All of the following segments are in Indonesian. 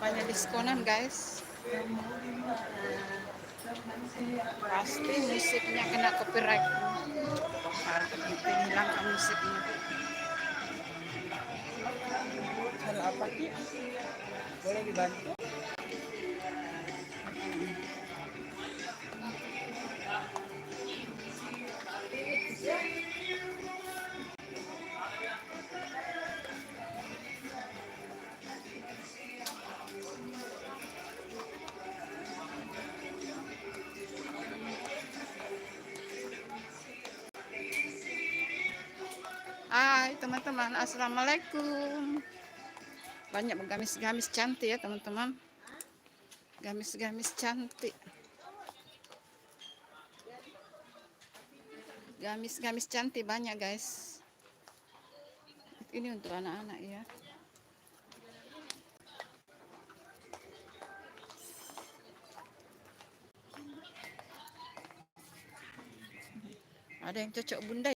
Banyak diskonan guys. Pasti musiknya kena copyright. Itu hilangkan musiknya. Hal apa sih? Boleh dibantu? Hai teman-teman, assalamualaikum. Banyak gamis-gamis cantik ya teman-teman. Gamis-gamis cantik. Gamis-gamis cantik banyak guys. Ini untuk anak-anak ya. Ada yang cocok bunda.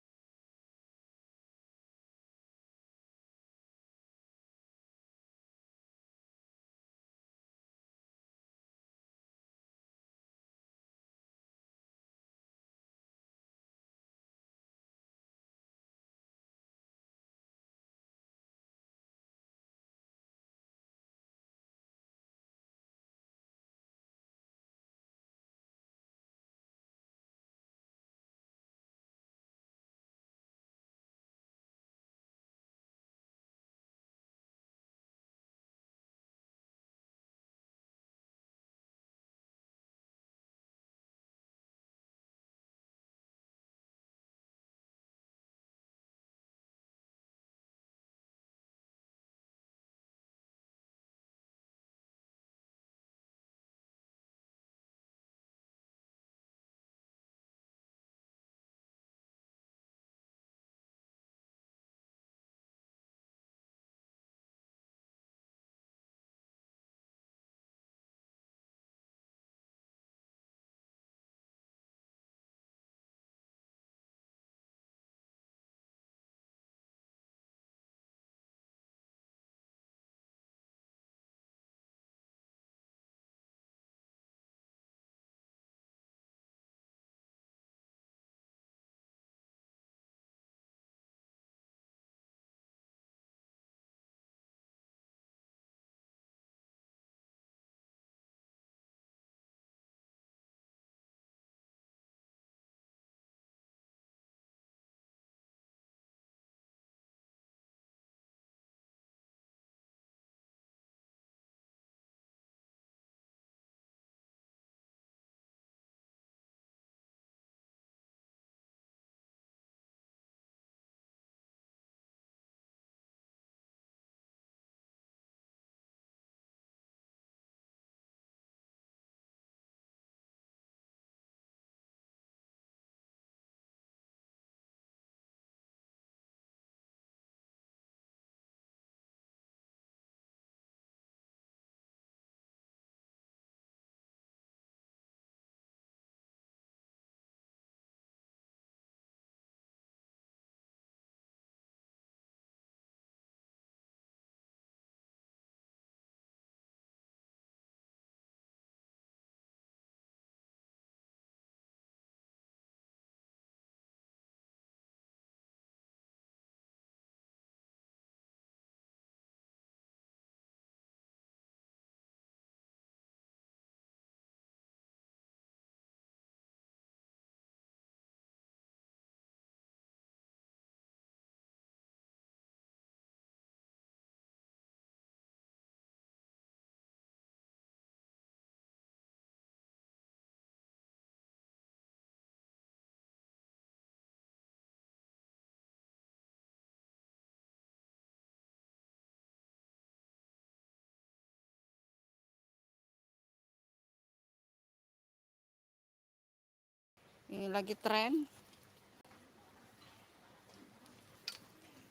Ini lagi tren.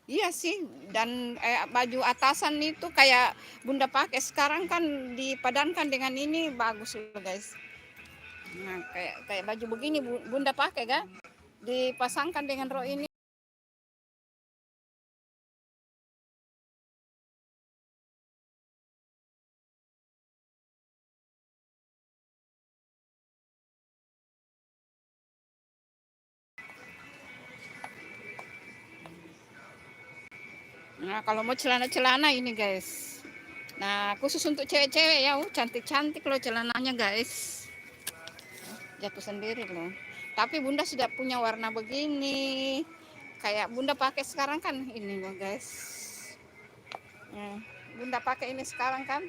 Iya sih, dan baju atasan itu kayak Bunda pakai sekarang kan dipadankan dengan ini bagus loh guys. Nah, kayak baju begini Bunda pakai kan? Dipasangkan dengan rok ini. Nah, kalau mau celana-celana ini guys. Nah, khusus untuk cewek-cewek ya, cantik-cantik loh celananya guys. Jatuh sendiri loh. Tapi Bunda sudah punya warna begini. Kayak Bunda pakai sekarang kan ini loh guys. Bunda pakai ini sekarang kan.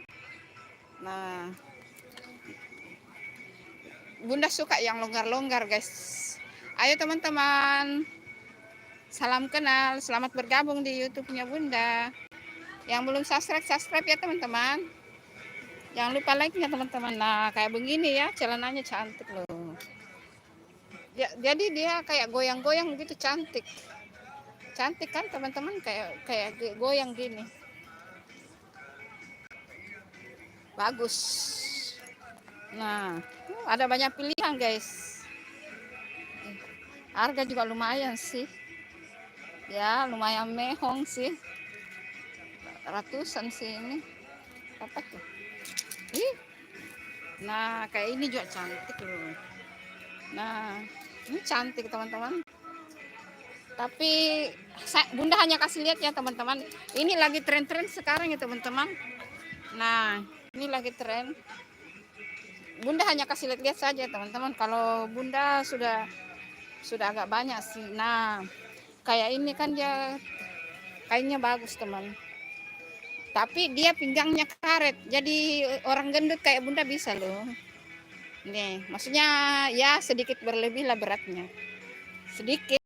Nah, Bunda suka yang longgar-longgar guys. Ayo teman-teman, salam kenal, selamat bergabung di YouTube-nya Bunda. Yang belum subscribe ya teman-teman. Jangan lupa like-nya teman-teman. Nah, kayak begini ya, celananya cantik loh. Jadi dia kayak goyang-goyang gitu, cantik. Cantik kan teman-teman, kayak goyang gini. Bagus. Nah, ada banyak pilihan guys. Harga juga lumayan sih. Ya, lumayan mehong sih. Ratusan sih ini. Apa tuh? Nah, kayak ini juga cantik loh. Nah, ini cantik teman-teman. Tapi Bunda hanya kasih lihat ya teman-teman. Ini lagi tren-tren sekarang ya teman-teman. Nah, ini lagi tren. Bunda hanya kasih lihat-lihat saja teman-teman. Kalau Bunda sudah agak banyak sih. Nah, kayak ini kan dia kainnya bagus teman. Tapi dia pinggangnya karet. Jadi orang gendut kayak Bunda bisa loh. Nih, maksudnya ya sedikit berlebih lah beratnya. Sedikit.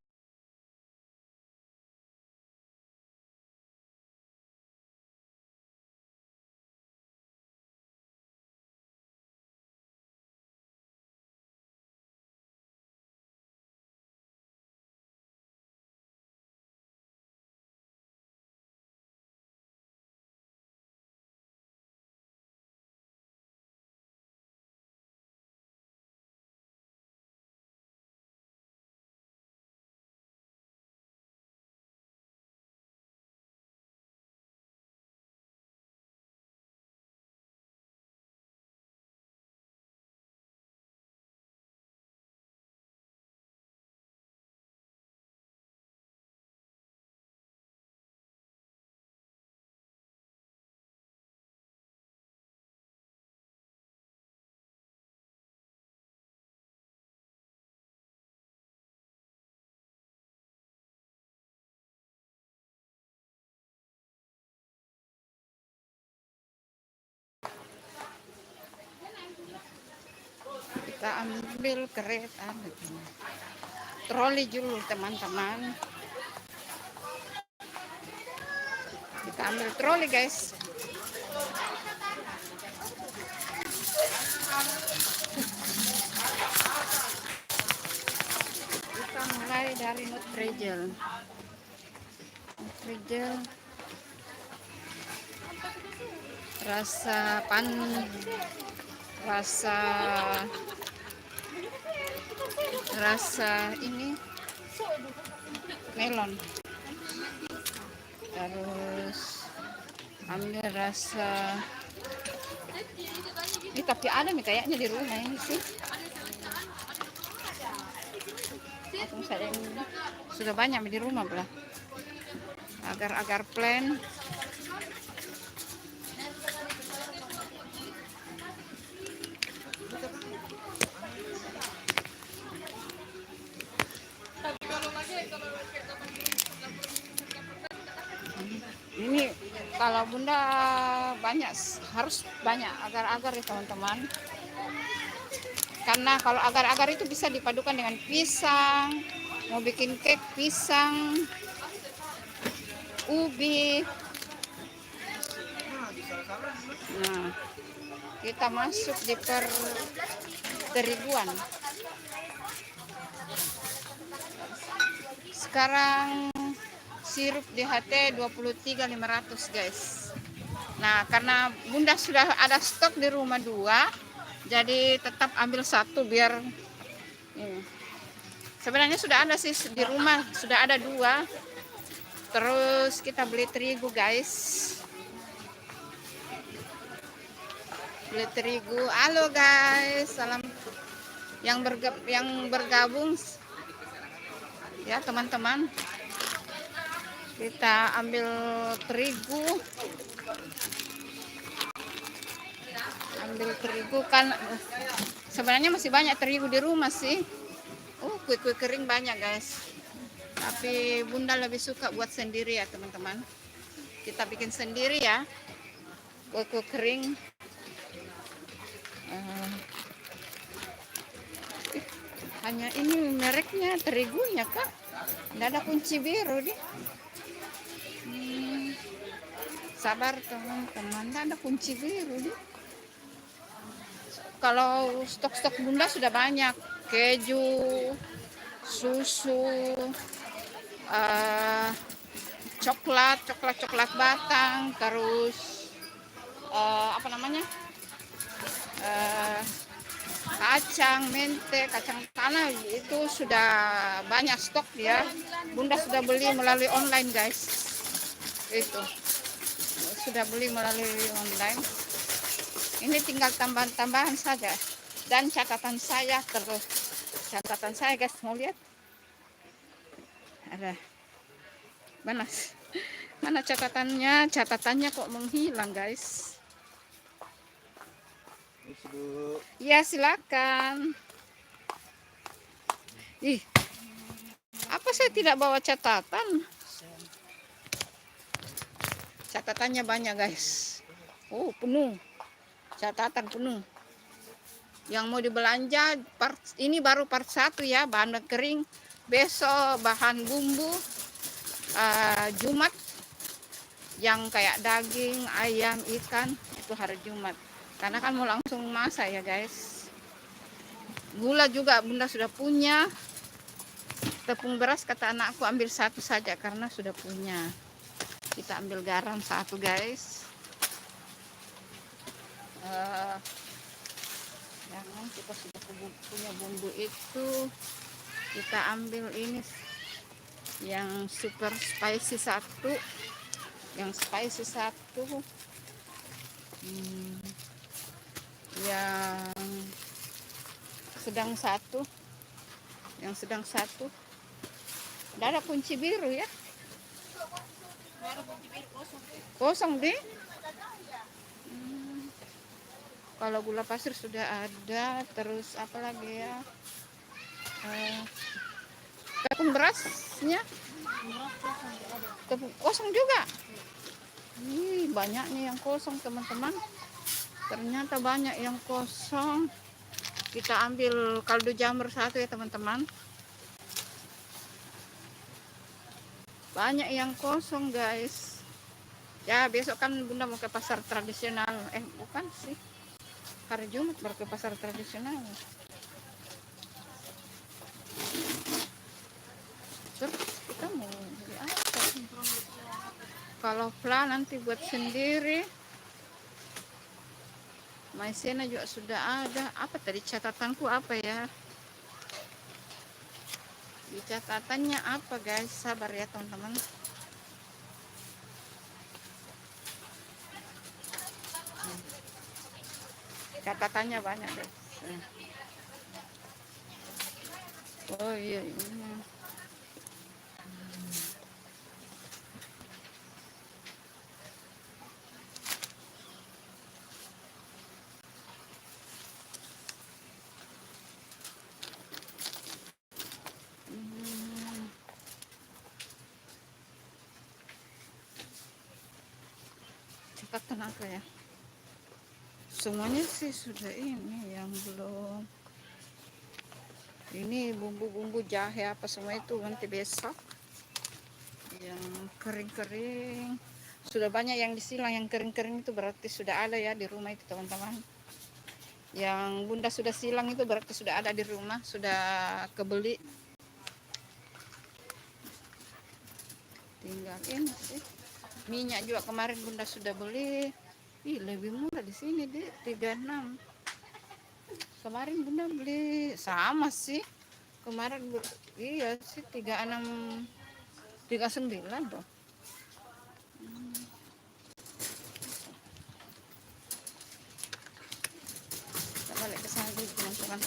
Kita ambil kereta. Troli dulu teman-teman. Kita ambil troli guys. Kita mulai dari Nutrigel. Rasa ini melon. Terus ambil rasa ini, tapi ada nih kayaknya di rumah ini sih. Atau saya sudah banyak di rumah belah. Agar plain. Ini kalau Bunda harus banyak agar-agar ya teman-teman. Karena kalau agar-agar itu bisa dipadukan dengan pisang, mau bikin cake pisang, ubi. Nah, kita masuk di teriguan. sekarang sirup DHT 23.500 guys. Nah, karena Bunda sudah ada stok di rumah 2, jadi tetap ambil 1 biar sebenarnya sudah ada sih di rumah, sudah ada 2. Terus kita beli terigu guys. Beli terigu. Halo guys, salam yang bergabung ya teman-teman. Kita ambil terigu. Kan sebenarnya masih banyak terigu di rumah sih. Kue-kue kering banyak guys. Tapi Bunda lebih suka buat sendiri ya teman-teman. Kita bikin sendiri ya. Kue-kue kering. Hanya ini mereknya terigunya kak. Nggak ada kunci biru deh. Sabar teman-teman, nggak ada kunci biru deh. Kalau stok-stok Bunda sudah banyak, keju, susu, coklat batang, terus apa namanya, kacang mente, kacang tanah, itu sudah banyak stok ya. Bunda sudah beli melalui online guys, itu sudah beli melalui online. Ini tinggal tambahan-tambahan saja. Dan catatan saya terus. Catatan saya guys, mau lihat? Ada. Mana catatannya? Catatannya kok menghilang guys. Ya silakan. Apa saya tidak bawa catatan? Catatannya banyak guys. Penuh. Catatan penuh. Yang mau dibelanja ini baru part 1 ya, bahan kering. Besok bahan bumbu Jumat yang kayak daging, ayam, ikan itu hari Jumat. Karena kan mau langsung masak ya guys. Gula juga Bunda sudah punya. Tepung beras kata anakku ambil 1 saja karena sudah punya. Kita ambil garam 1 guys. Jangan kita sudah punya bumbu itu, kita ambil ini yang super spicy 1, yang spicy 1, yang sedang 1, yang sedang 1. Tidak ada kunci biru ya, kosong deh. Kalau gula pasir sudah ada, terus apa lagi ya? Tepung berasnya tepung kosong juga. Banyaknya yang kosong teman-teman. Ternyata banyak yang kosong. Kita ambil kaldu jamur 1 ya teman-teman. Banyak yang kosong guys. Ya besok kan Bunda mau ke pasar tradisional. Bukan sih, hari Jumat baru ke pasar tradisional. Terus kita mau beli apa? Kalau plan nanti buat sendiri. Maizena juga sudah ada. Apa tadi catatanku apa ya? Di catatannya apa guys? Sabar ya teman-teman. Catatannya banyak guys. Oh iya, ini. Catatan apa ya? Semuanya sih sudah ini, yang belum. Ini bumbu-bumbu jahe apa semua itu nanti besok. Yang kering-kering sudah banyak yang disilang, yang kering-kering itu berarti sudah ada ya di rumah itu teman-teman. Yang Bunda sudah silang itu berarti sudah ada di rumah, sudah kebeli. Tinggal ini sih. Minyak juga kemarin Bunda sudah beli. Ih, lebih murah di sini deh, 36. Kemarin Bunda beli sama sih. Kemarin iya sih 36 39 dong. Kita balik ke sana dulu teman-teman.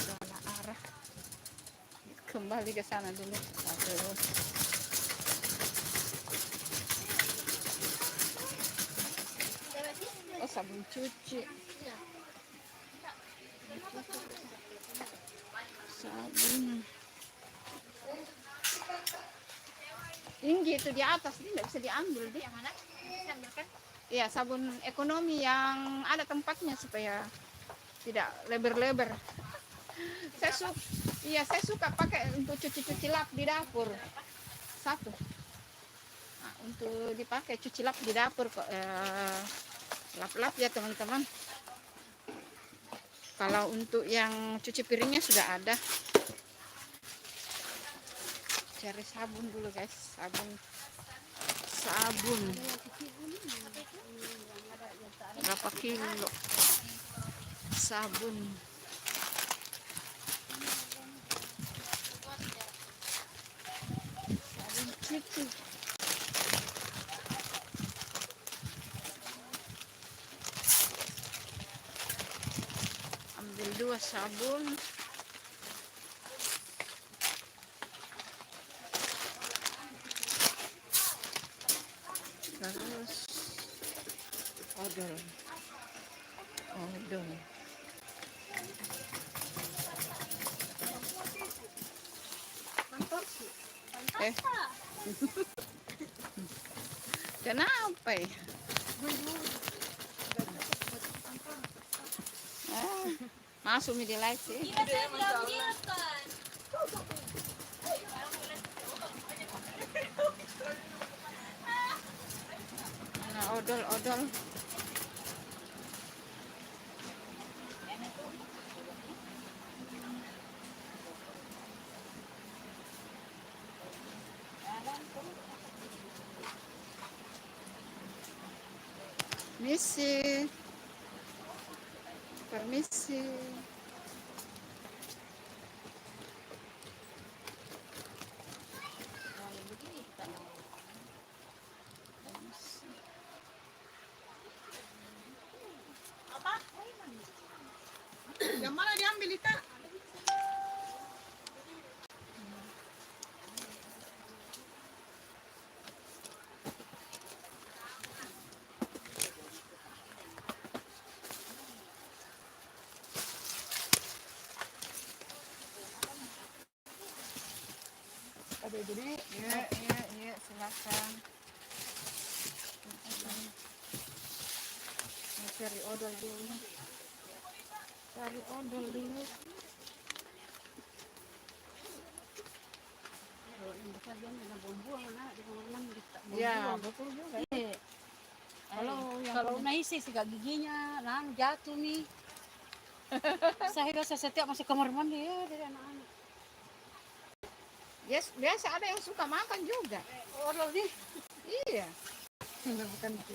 Salah arah. Kembali ke sana dulu. Aduh. Oh, sabun cuci. Sabun. Tinggi itu di atas, ini nggak bisa diambil dia. Yang mana? Bisa ambilkan? Iya, sabun ekonomi yang ada tempatnya supaya tidak lebar-lebar. Saya suka pakai untuk cuci-cuci lap di dapur. Satu. Nah, untuk dipakai cuci lap di dapur kok. Lap-lap ya teman-teman. Kalau untuk yang cuci piringnya sudah ada. Cari sabun dulu guys, sabun berapa kilo sabun. Sabun cuci. Ambil 2 sabun. Terus odol. Kenapa ya? Masuk di live sih. Nah, odol. Permisi. Yang mana diambil Ita? Ada jadi Iya, silakan. Cari odol dulu. Ya, betul juga. Kalau naisi siga giginya, nah jatuh nih. Saya setiap masuk kamar mandi ya dari anak-anak. Yes, biasa ada yang suka makan juga. Odol nih. Iya. bukan itu.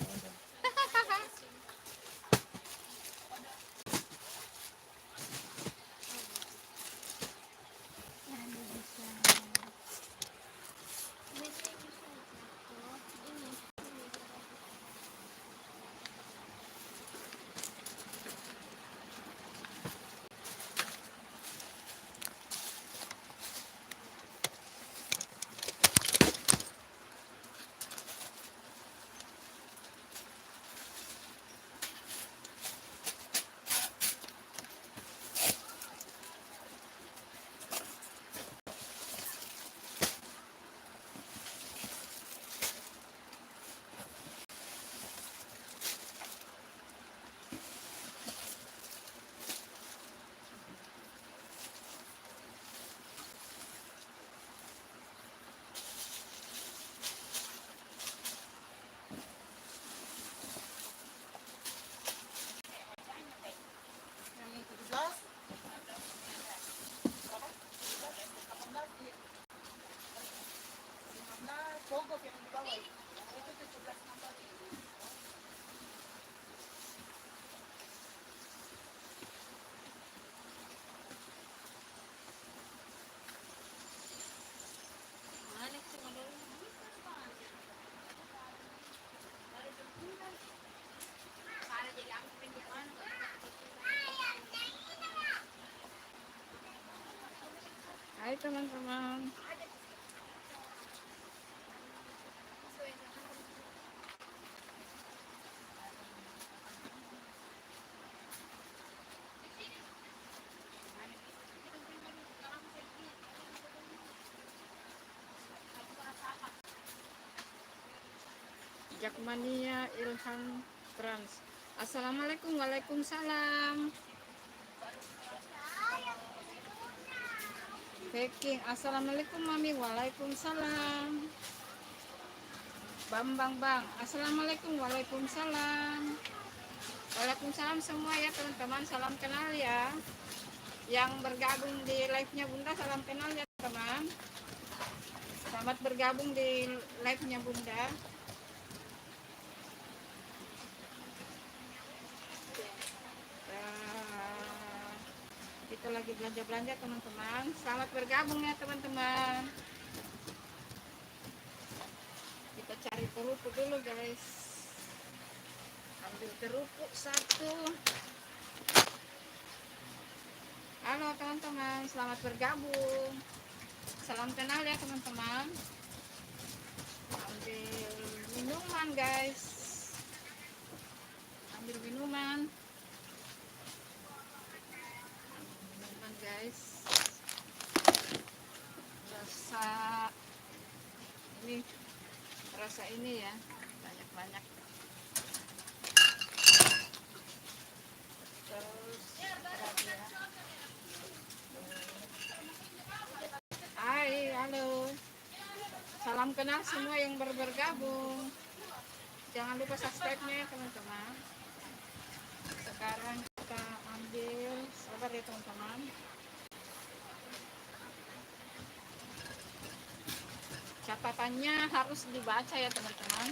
Hai teman-teman. Jakmania Ilham Trans. Assalamualaikum, waalaikumsalam. Peking, assalamualaikum mami, waalaikumsalam. Bambang bang, assalamualaikum, waalaikumsalam. Waalaikumsalam semua ya teman-teman, salam kenal ya. Yang bergabung di live-nya Bunda, salam kenal ya teman. Selamat bergabung di live-nya Bunda. Kita lagi belanja-belanja teman-teman. Selamat bergabung ya teman-teman. Kita cari kerupuk dulu guys. Ambil kerupuk satu. Halo teman-teman, selamat bergabung. Salam kenal ya teman-teman. Ambil minuman guys. Ambil minuman. Guys, rasa ini ya banyak-banyak. Terus hai, halo, salam kenal semua yang bergabung. Jangan lupa subscribe-nya teman-teman. Sekarang kita ambil, sabar ya teman-teman. Catatannya harus dibaca ya teman-teman.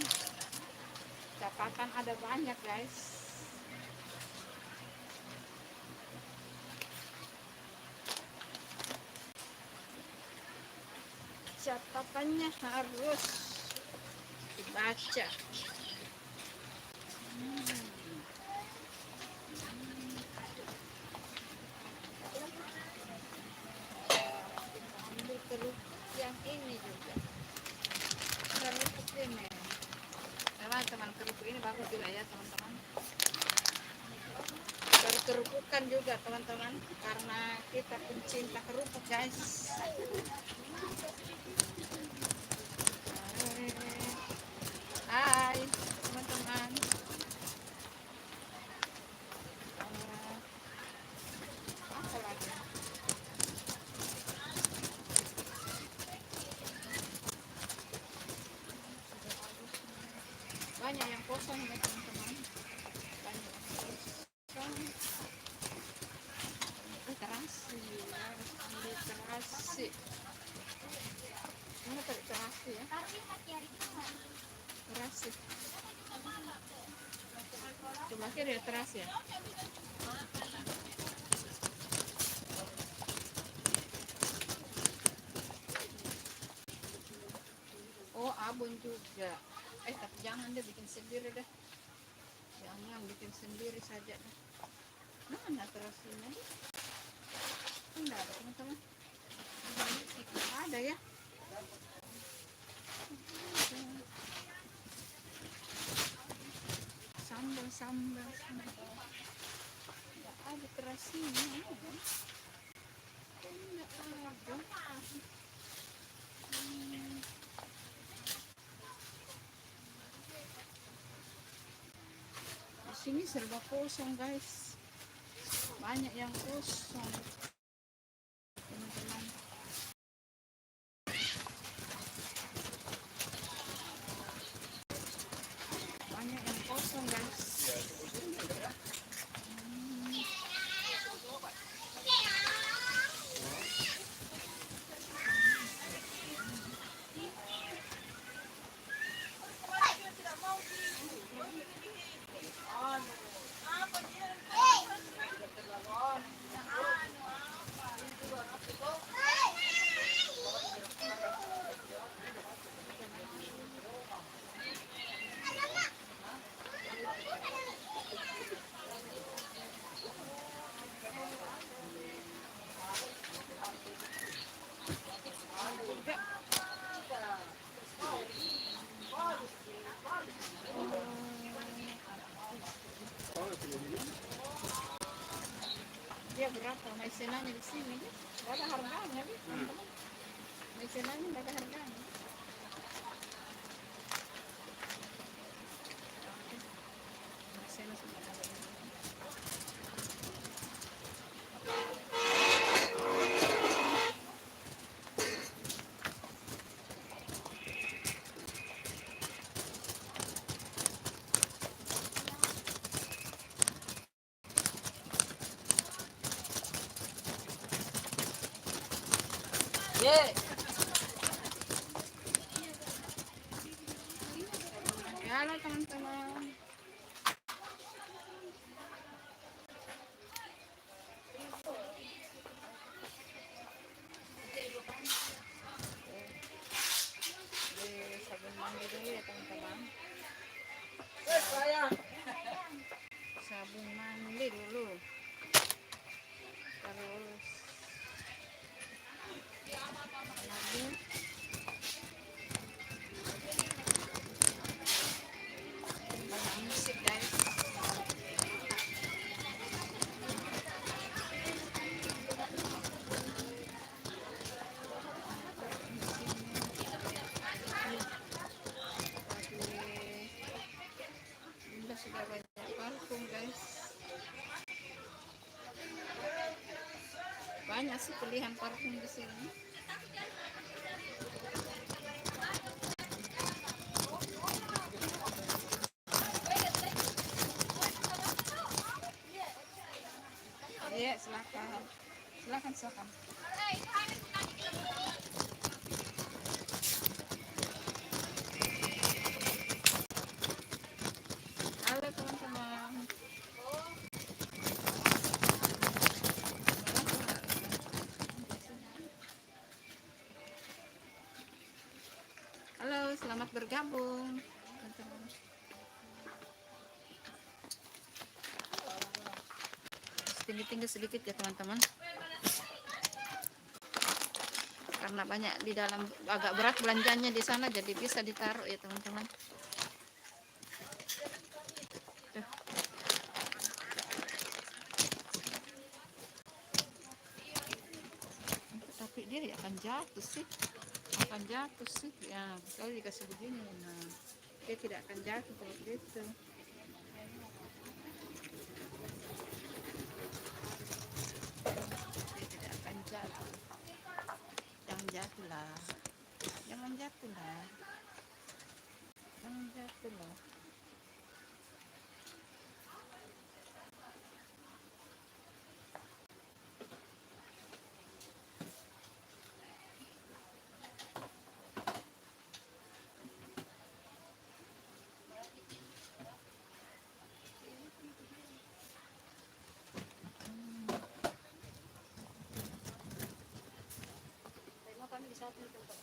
Catatan ada banyak guys. Catatannya harus dibaca. Ambil kerupuk yang ini juga. Kerupuk ini teman-teman, kerupuk ini bagus juga ya teman-teman. Berkerupukan juga teman-teman, karena kita pencinta kerupuk guys. Hai teman-teman. Apa lagi? Banyak yang kosong ya teman-teman. Banyak yang kosong. Terasi, harus ambil terasi. Mana tarik terasi ya? Terasi. Coba kira ya terasi ya. Oh, abon juga. Tapi jangan deh, bikin sendiri deh. Jangan bikin sendiri saja deh. Mana terasinya? Enggak ada teman-teman. Ada ya. Sambal. Enggak ada terasinya. Enggak ada. Di sini serba kosong guys. Banyak yang kosong. Teman-teman. Banyak yang kosong guys. dia berapa maizenanya di sini? Gak ada harganya, teman-teman. Maizenanya gak ada harganya. Maizena sudah ada. Halo teman-teman. Sabun mandi dulu ya teman-teman. Sabun mandi dulu. Terus lagi banyak musik guys. Bunda sudah banyak parfum guys. Banyak sih pilihan parfum di sini. Iya, silakan. Silakan. Halo teman-teman. Halo, selamat bergabung. Teman-teman. Tinggi-tinggi sedikit ya teman-teman. Karena banyak di dalam, agak berat belanjanya di sana, jadi bisa ditaruh ya teman-teman. Tapi dia akan jatuh sih. Ya kalau dikasih begini, nah dia tidak akan jatuh kalau gitu. Dia tidak akan jatuh. Jangan jatuh lah. Kami di satu tempat.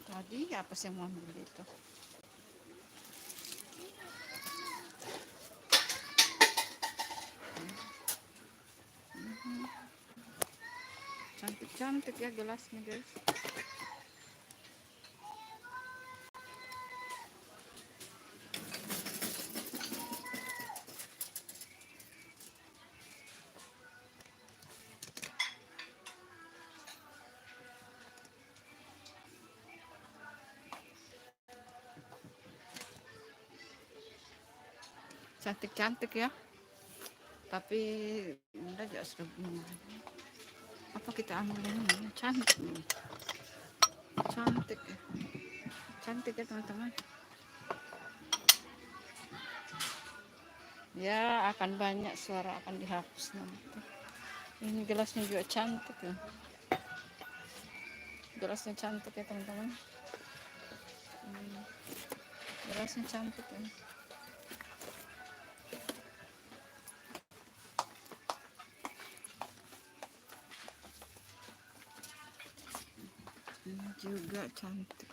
Tadi apa sih yang mau ambil itu? Cantik-cantik ya gelasnya guys. Cantik-cantik ya. Tapi udah juga sudah apa kita ambil ini? Cantik nih. Cantik ya teman-teman. Ya akan banyak suara akan dihapus nanti. Ini gelasnya juga cantik ya. Gelasnya cantik ya teman-teman. Gelasnya cantik ya. Ini juga cantik.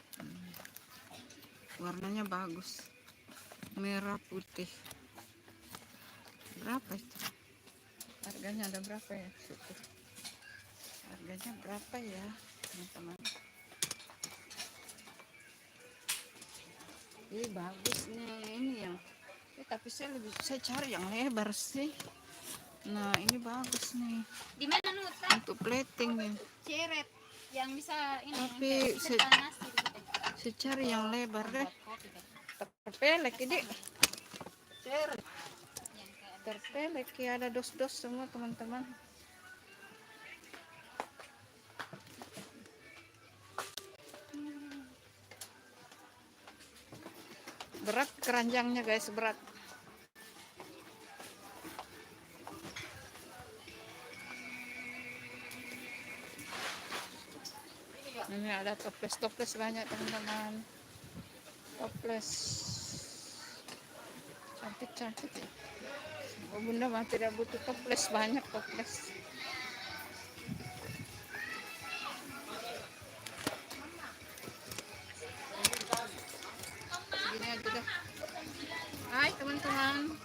warnanya bagus, merah putih. Berapa itu harganya? Ada berapa ya situ? Harganya berapa ya teman-teman? Ini bagus nih, ini yang tapi saya cari yang lebar sih. Nah ini bagus nih Di mana Nut? untuk plating nih, Ceret yang bisa ini. tapi Nasi gitu. saya cari yang lebar deh. Terpelek ini, ceret terpelek ya, ada dos-dos semua teman-teman. Berat keranjangnya guys, berat. Ini ada toples banyak teman-teman. Toples cantik ya. Oh, bunda mah tidak butuh toples, banyak toples. Segini aja dah. Hai teman-teman.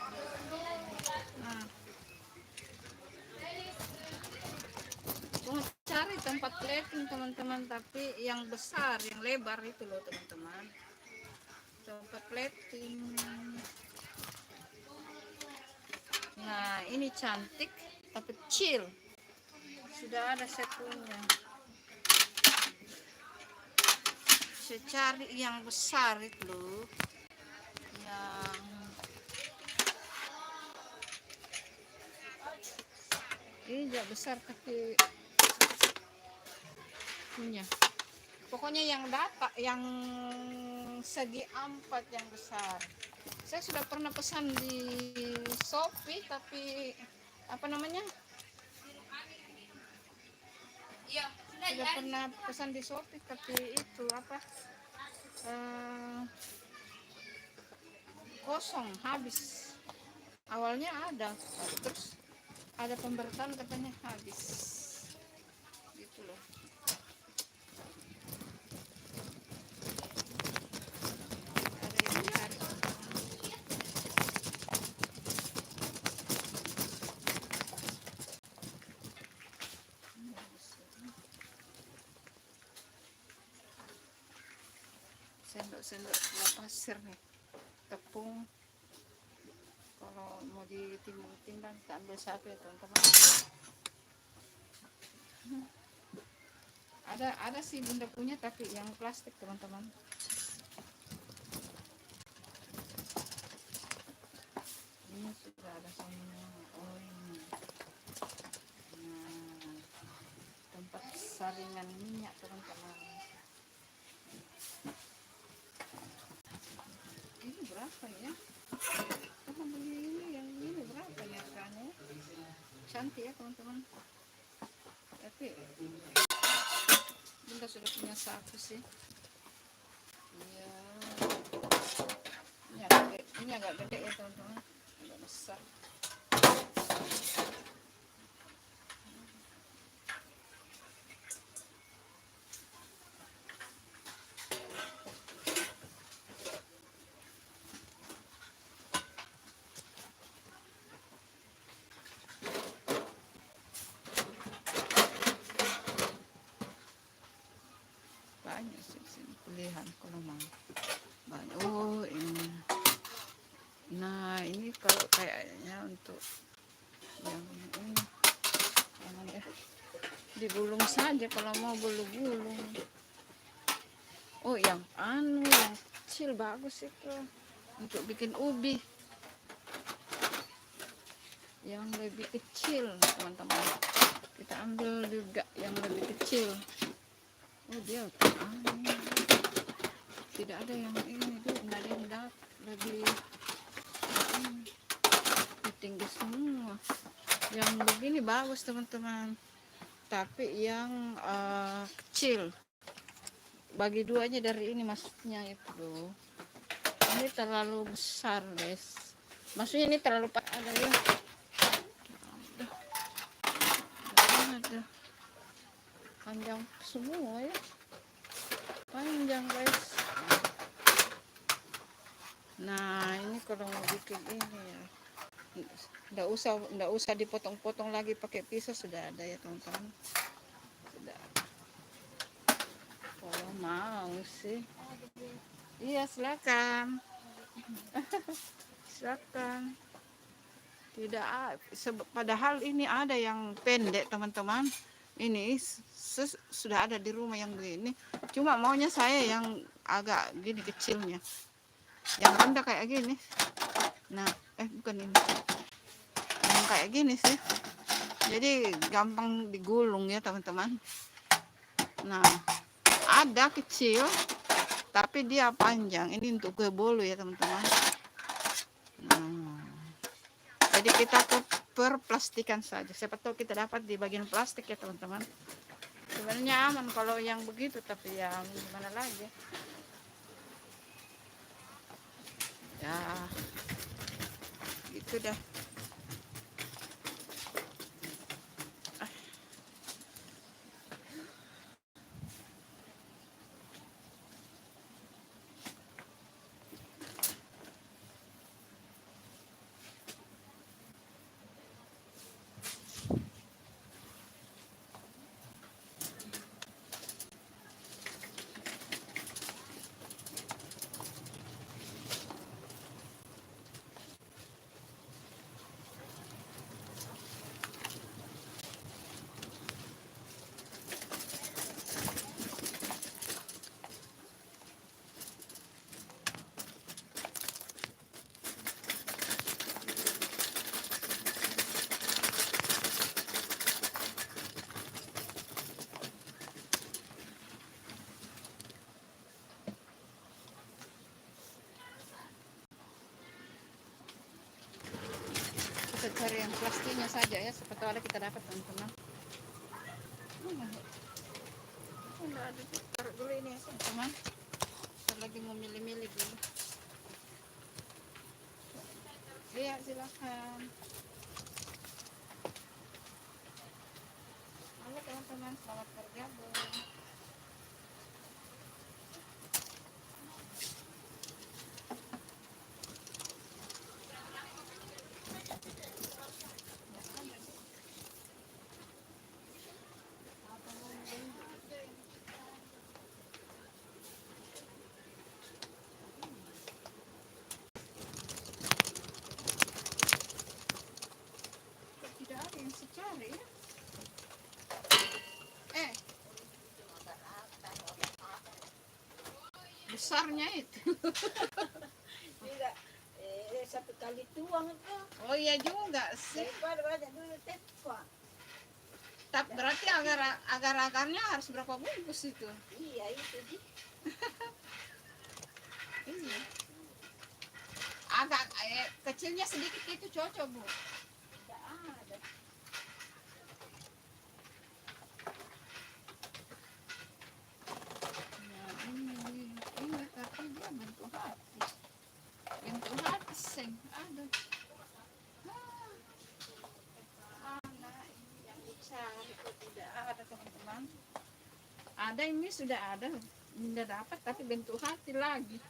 Nah, mau cari tempat plating teman-teman, tapi yang besar, yang lebar itu loh teman-teman. Tempat plating. Nah ini cantik tapi kecil. Sudah ada satunya. Saya cari yang besar itu loh, yang ini juga besar tapi punya. Pokoknya yang dapat yang segi 4 yang besar. Saya sudah pernah pesan di Shopee, tapi apa namanya? Iya, Sudah pernah pesan di Shopee, tapi itu apa? Kosong, habis. Awalnya ada, terus ada pemberitaan katanya habis. Gitu loh. Ada yang cari. Sendok gula pasir nih, tepung. Kalau mau ditimbang-timbang kita ambil satu ya teman-teman. Ada sih bunda punya, tapi yang plastik teman-teman. Ini sudah ada semua. Oh ini. Nah, tempat saringan minyak teman-teman. Ini berapa ya? Kita beli ini berapa ya harganya? Cantik ya teman-teman. Tapi bunda sudah punya satu sih. Iya. Ini agak gede ya teman-teman. Agak besar. Banyak sih sini pilihan kalau mau. Banyak. Oh ini. Nah ini kalau kayaknya untuk yang ini jangan ya, digulung saja kalau mau gulung-gulung. Oh yang yang kecil bagus itu untuk bikin ubi, yang lebih kecil teman-teman. Kita ambil juga yang lebih kecil. Oh dia tidak ada yang ini tuh, tidak ada yang lebih tinggi semua. Yang begini bagus teman-teman, tapi yang kecil bagi duanya dari ini, maksudnya itu ini terlalu besar guys, maksudnya ini terlalu ada ya, ada panjang semua ya, panjang guys. Nah, ini kalau mau bikin ini ya, nggak usah dipotong-potong lagi pakai pisau, sudah ada ya teman-teman. Sudah. Kalau mau sih, iya silakan, silakan. Tidak, padahal ini ada yang pendek teman-teman. Ini sudah ada di rumah yang begini. Cuma maunya saya yang agak gini kecilnya, yang rendah kayak gini. Nah, bukan ini, yang kayak gini sih. Jadi gampang digulung ya teman-teman. Nah, ada kecil, tapi dia panjang. Ini untuk kue bolu ya teman-teman. Nah, jadi kita perplastikan saja. Siapa tahu kita dapat di bagian plastik ya teman-teman. Sebenarnya aman kalau yang begitu, tapi ya gimana lagi. Ya, gitu dah. Kita cari yang plastiknya saja ya, siapa tahu ada kita dapat teman-teman. Enggak ada, taruh dulu ini ya teman-teman. Kita lagi mau milih-milih dulu. Iya, silakan. Halo teman-teman, selamat bergabung. Tidak ada yang secari ya. Besarnya itu. Tidak. Satu kali tuang itu. Oh iya juga sih. Daripada banyak dulu tepung. Tapi berarti agar-agarnya harus berapa bungkus itu? Iya itu sih. Iya. Agak kecilnya sedikit itu cocok bu. Tidak ada. Nah, ini tapi dia bentuk hati. Bentuk hati seng. Aduh. Mana ini yang dicari itu tidak ada teman-teman. Ada ini sudah ada. Tidak dapat tapi bentuk hati lagi.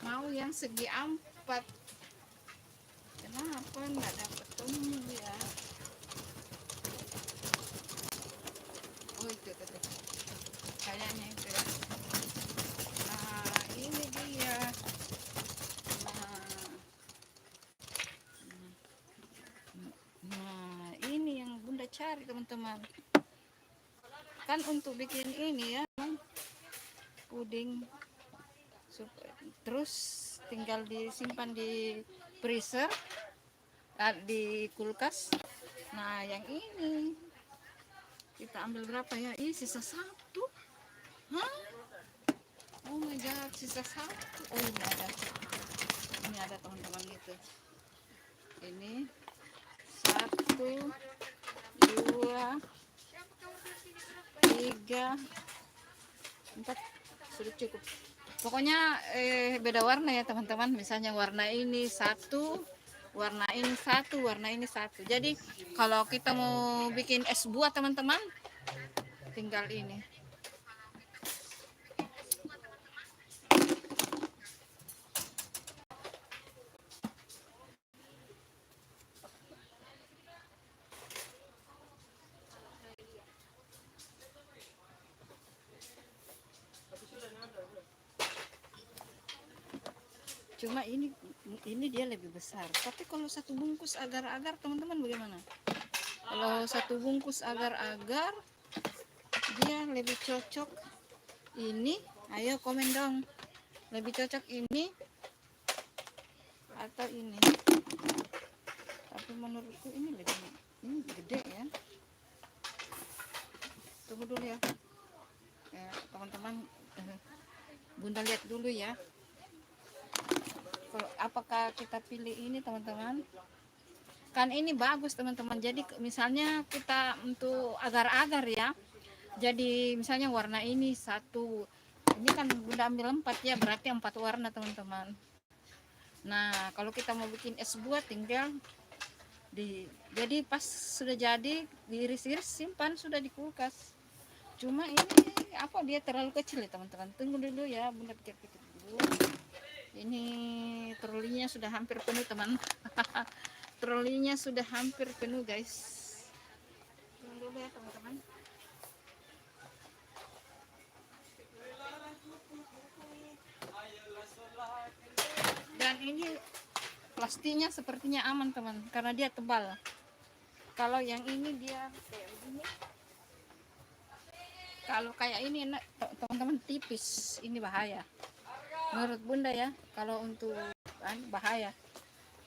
Mau yang segi 4. Kenapa nggak dapat temu ya? Oh itu. Kayaknya itu. Nah ini dia. Nah ini yang bunda cari teman-teman. Kan untuk bikin ini ya puding. Terus tinggal disimpan di freezer, di kulkas. Nah yang ini kita ambil berapa ya? Ih sisa 1. Hah? Oh my god, sisa 1. Oh ini ada teman-teman gitu. Ini 1, 2, 3, 4, sudah cukup. Pokoknya beda warna ya teman-teman. Misalnya warna ini 1, warna ini 1, warna ini 1. Jadi kalau kita mau bikin es buah teman-teman, tinggal ini. Cuma ini dia lebih besar. Tapi kalau satu bungkus agar-agar teman-teman bagaimana? Kalau satu bungkus agar-agar dia lebih cocok ini. Ayo komen dong. Lebih cocok ini atau ini? Tapi menurutku ini gede ya. Tunggu dulu ya. Ya, teman-teman, Bunda lihat dulu ya. Kalau apakah kita pilih ini teman-teman? Kan ini bagus teman-teman. Jadi misalnya kita untuk agar-agar ya. Jadi misalnya warna ini satu. Ini kan Bunda ambil 4 ya, berarti 4 warna teman-teman. Nah, kalau kita mau bikin es buah tinggal jadi pas sudah jadi diiris-iris simpan sudah di kulkas. Cuma ini apa dia terlalu kecil ya teman-teman. Tunggu dulu ya, Bunda pikir-pikir dulu. Ini trolinya sudah hampir penuh teman. Trolinya sudah hampir penuh guys. Tunggu dulu ya teman-teman. Dan ini plastiknya sepertinya aman teman, karena dia tebal. Kalau yang ini dia kayak begini. Kalau kayak ini teman-teman tipis, ini bahaya. Menurut Bunda ya, kalau untuk bahaya.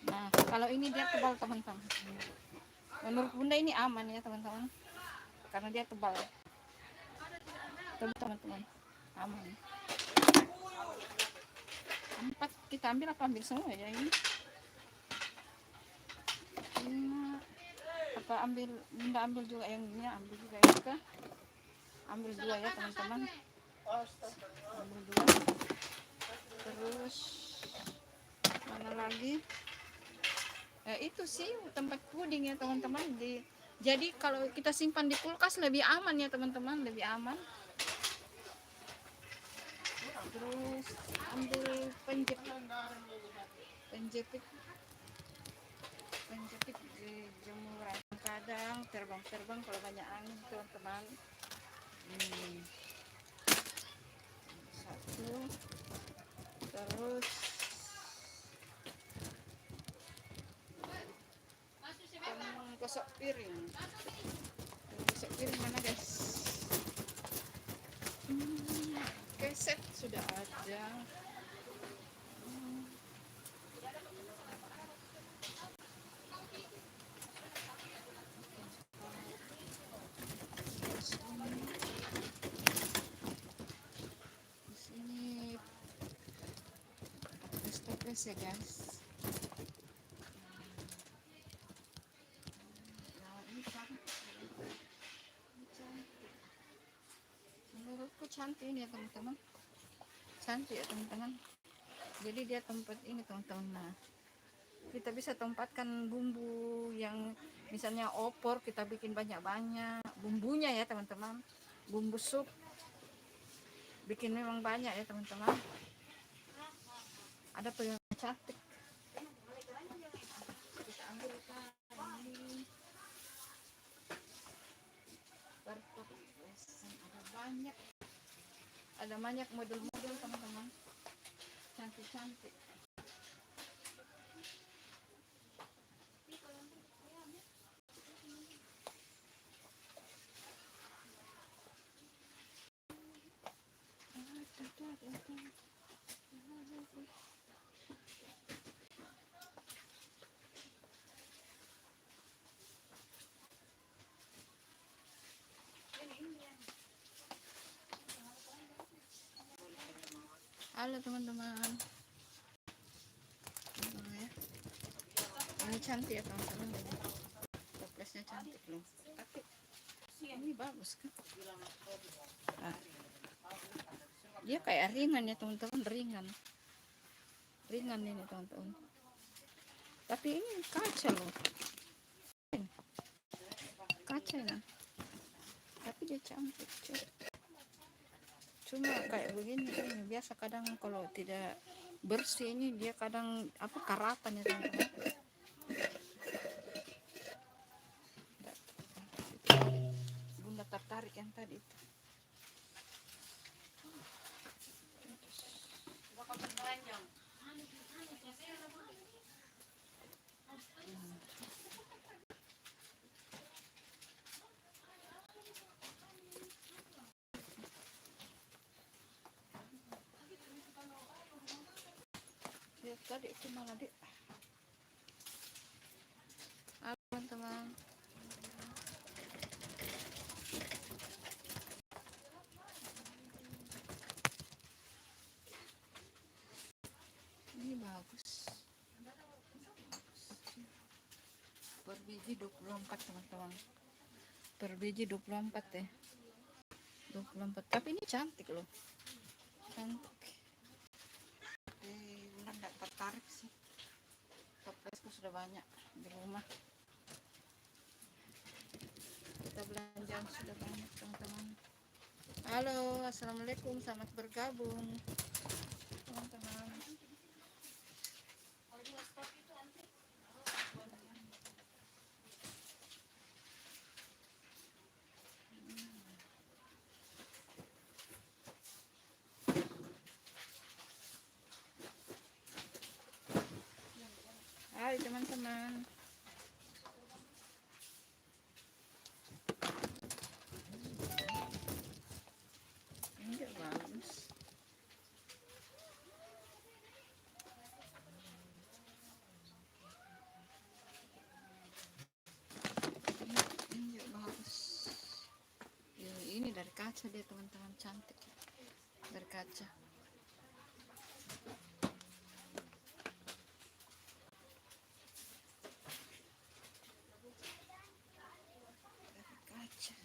Nah, kalau ini dia tebal teman-teman. Menurut Bunda ini aman ya teman-teman, karena dia tebal. Teman-teman, aman. 4 kita ambil apa ambil semua ya ini? Apa ambil Bunda ambil juga yang ini, ambil juga ini kah? Ambil 2 ya teman-teman. Ambil 2. Terus mana lagi? Itu sih tempat puding ya teman-teman. Jadi kalau kita simpan di kulkas lebih aman ya teman-teman, lebih aman. Terus ambil penjepit di jemuran, kadang terbang kalau banyak angin teman-teman. 1. Terus gosok piring mana guys? Keset sudah ada. Di sini toples ya guys. Menurutku cantik ini ya teman-teman, cantik ya teman-teman. Jadi dia tempat ini teman-teman. Nah, kita bisa tempatkan bumbu yang misalnya opor, kita bikin banyak-banyak bumbunya ya teman-teman. Bumbu sup bikin memang banyak ya teman-teman. Ada tuh yang cantik. Kita ambil ini. Ada banyak model-model teman-teman, cantik-cantik. Halo teman-teman. Ini cantik ya teman-teman. Toplesnya cantik loh. Tapi ini bagus kan? Dia kayak ringan ya teman-teman, ringan ini teman-teman. Tapi ini kaca loh, kaca ini. Tapi dia cantik cuy. Cuma kayak begini ini biasa kadang kalau tidak bersih ini dia kadang karatan ya teman-teman. Bunda tertarik yang tadi itu. tadi itu malah dia. Halo teman-teman. Ini bagus. Per biji 24 teman-teman. Per biji 24 ya. 24. Tapi ini cantik loh. Cantik. Bulan enggak tertarik sih. Toplesku sudah banyak di rumah. Kita belanja sudah banyak teman-teman. Halo, assalamualaikum, selamat bergabung teman-teman. Hai teman-teman. Ini juga bagus. Ini juga bagus. Ini dari kaca dia teman-teman, cantik. Dari kaca. Kaca.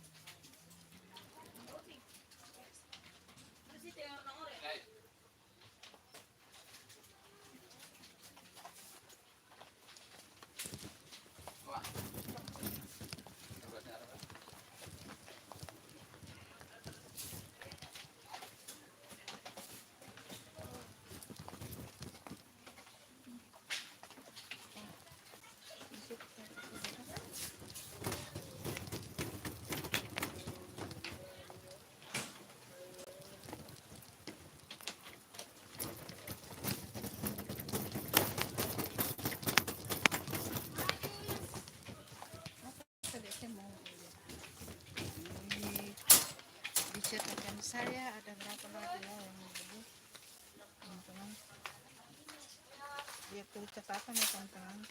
Tadi saya mau ini diceritakan saya ada berapa lagi ya yang mau beli teman-teman. Biar tulis catatan ya teman-teman.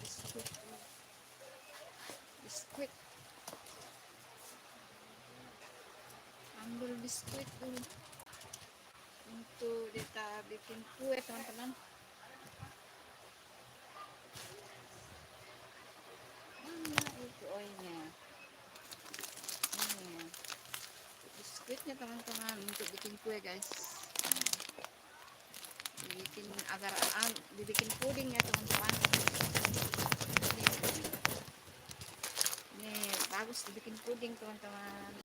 Biskuit. Biskuit. Ambil biskuit dulu. Untuk kita bikin kue, teman-teman. Mana itu? Oh ini. Ini. Biskuitnya, teman-teman, untuk bikin kue, guys. Dibikin agar dibikin puding ya, teman-teman. Ini bagus dibikin puding, teman-teman.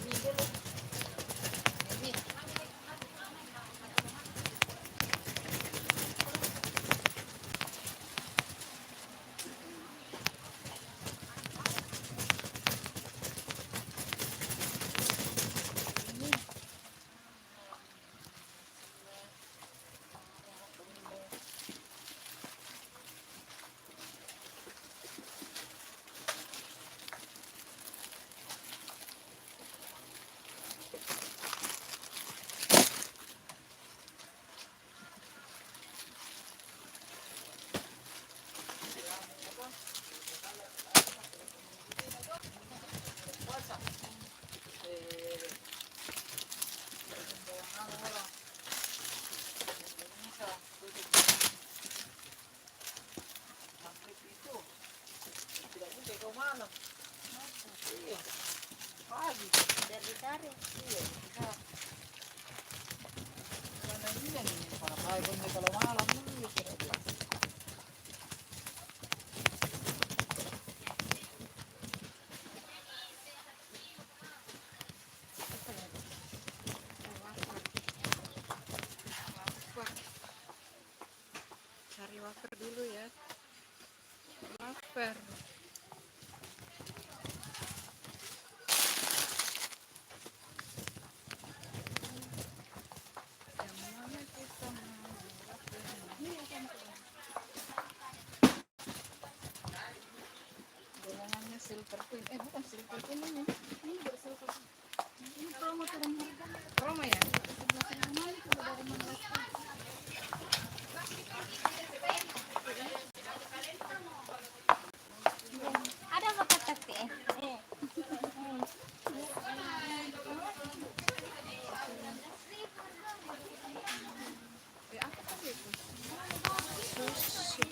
Ini dulu. Ini. Ini. Biar ditarik. Cari wafer dulu ya. Wafer. Yang mana kita mau wafer? Golongannya silver queen. Bukan silver queen ini. Ini baru silver queen. Ini promo turun harga. Promo ya? Ada apa kata Apa tadi itu? Susu.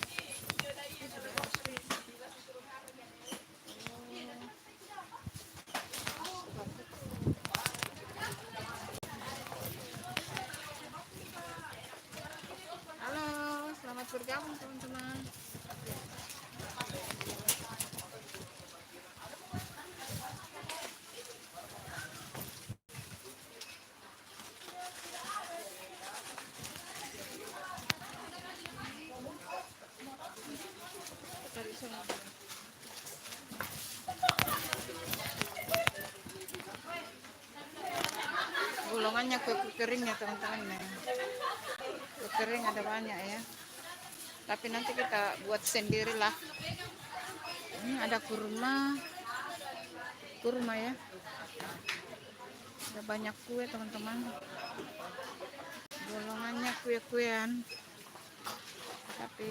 Halo, selamat bergabung, teman-teman. Cari sana. Golongannya kue keringnya, teman-teman ya. Kue kering ada banyak ya. Tapi nanti kita buat sendirilah. Ini ada kurma. Kurma ya. Ada banyak kue, teman-teman. Golongannya kue-kuean. Tapi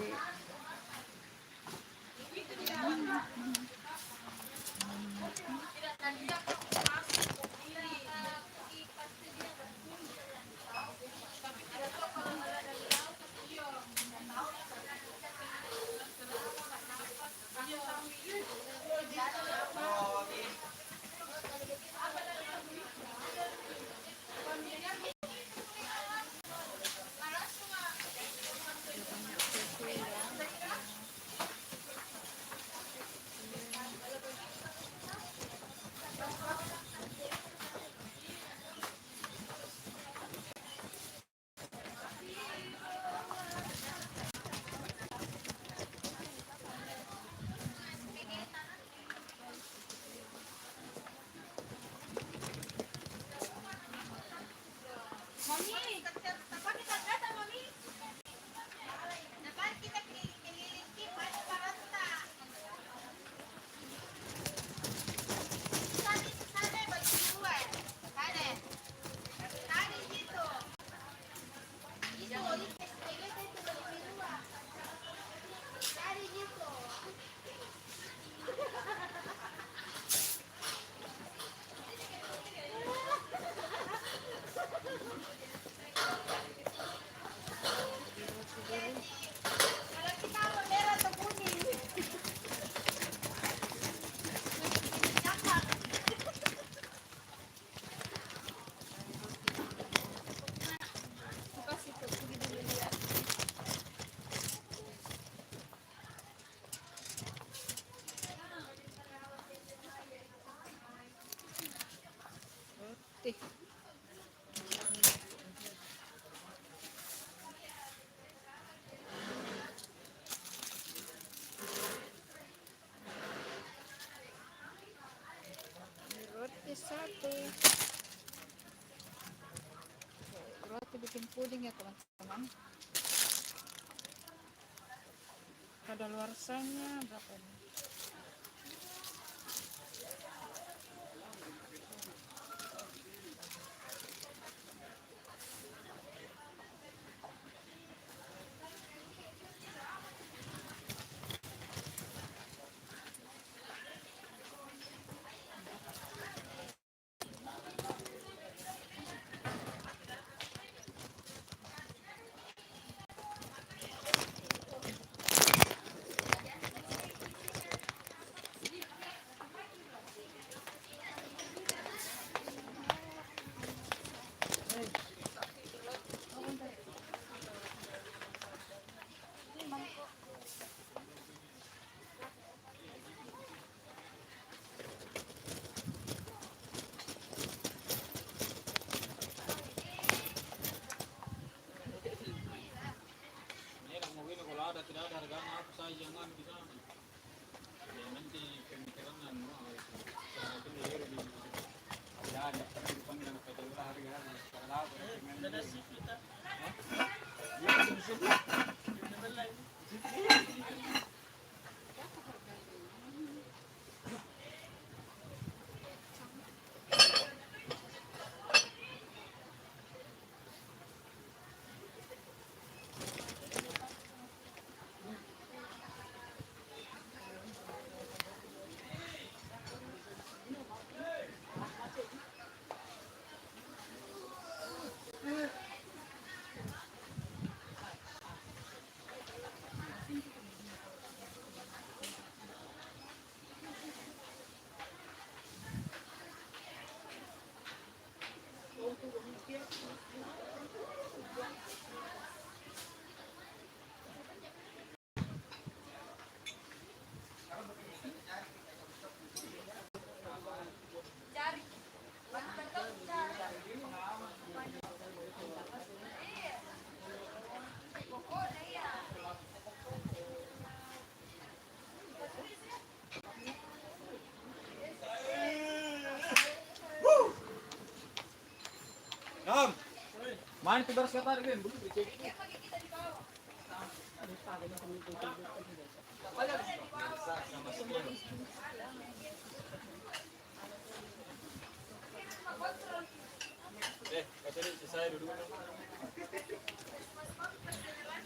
putih. Ini roti satu. Roti bikin puding ya teman-teman. Kadaluarsanya berapa ini? Tidak ada harganya apa saja jangan di sana. Ya, nanti pemikiran tidak ada bukan dengan kata harga kalau ada kita. Nam, main tuh beres kata kan, bukan dicek. Kasih selesai dulu.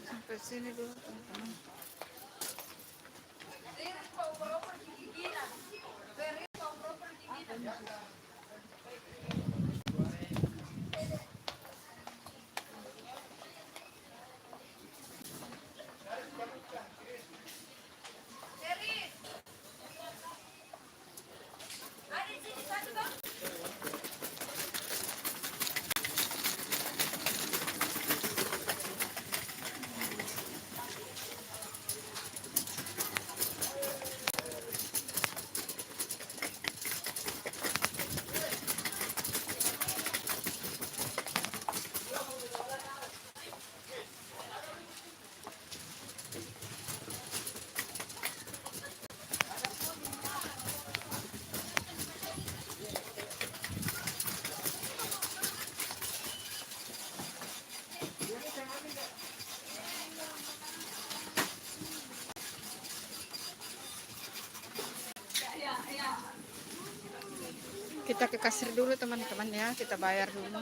Sampai sini dulu teman-teman. Kita ke kasir dulu teman-teman ya, kita bayar dulu.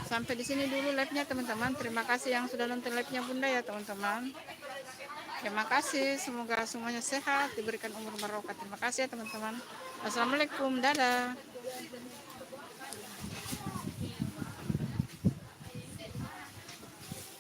Sampai di sini dulu live-nya teman-teman. Terima kasih yang sudah nonton live-nya Bunda ya teman-teman. Terima kasih, semoga semuanya sehat, diberikan umur barokah. Terima kasih ya teman-teman. Assalamualaikum, dadah.